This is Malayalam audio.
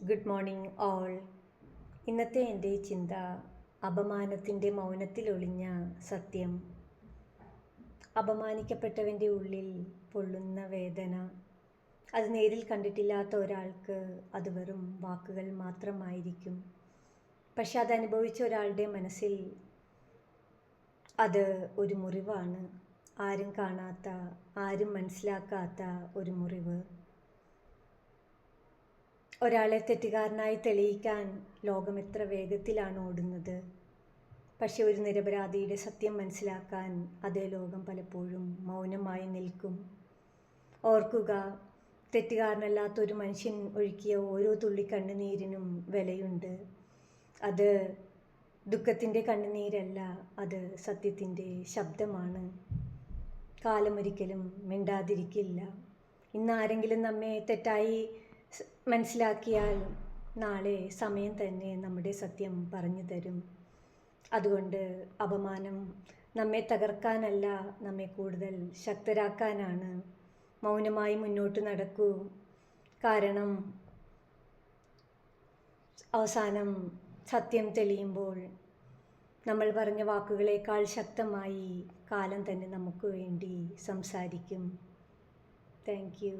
Good morning all. ഇന്നത്തെ എൻ്റെ ചിന്ത അപമാനത്തിൻ്റെ മൗനത്തിലൊളിഞ്ഞ സത്യം. അപമാനിക്കപ്പെട്ടവൻ്റെ ഉള്ളിൽ പൊള്ളുന്ന വേദന അത് നേരിൽ കണ്ടിട്ടില്ലാത്ത ഒരാൾക്ക് അത് വെറും വാക്കുകൾ മാത്രമായിരിക്കും. പക്ഷെ അതനുഭവിച്ച ഒരാളുടെ മനസ്സിൽ അത് ഒരു മുറിവാണ്. ആരും കാണാത്ത, ആരും മനസ്സിലാക്കാത്ത ഒരു മുറിവ്. ഒരാളെ തെറ്റുകാരനായി തെളിയിക്കാൻ ലോകം എത്ര വേഗത്തിലാണ് ഓടുന്നത്. പക്ഷെ ഒരു നിരപരാധിയുടെ സത്യം മനസ്സിലാക്കാൻ അതേ ലോകം പലപ്പോഴും മൗനമായി നിൽക്കും. ഓർക്കുക, തെറ്റുകാരനല്ലാത്ത ഒരു മനുഷ്യൻ ഒഴുക്കിയ ഓരോ തുള്ളി കണ്ണുനീരിനും വിലയുണ്ട്. അത് ദുഃഖത്തിൻ്റെ കണ്ണുനീരല്ല, അത് സത്യത്തിൻ്റെ ശബ്ദമാണ്. കാലമൊരിക്കലും മിണ്ടാതിരിക്കില്ല. ഇന്ന് ആരെങ്കിലും നമ്മെ തെറ്റായി മനസ്സിലാക്കിയാൽ നാളെ സമയം തന്നെ നമ്മുടെ സത്യം പറഞ്ഞു തരും. അതുകൊണ്ട് അപമാനം നമ്മെ തകർക്കാനല്ല, നമ്മെ കൂടുതൽ ശക്തരാക്കാനാണ്. മൗനമായി മുന്നോട്ട് നടക്കൂ. കാരണം അവസാനം സത്യം തെളിയുമ്പോൾ നമ്മൾ പറഞ്ഞ വാക്കുകളേക്കാൾ ശക്തമായി കാലം തന്നെ നമുക്ക് വേണ്ടി സംസാരിക്കും. Thank you.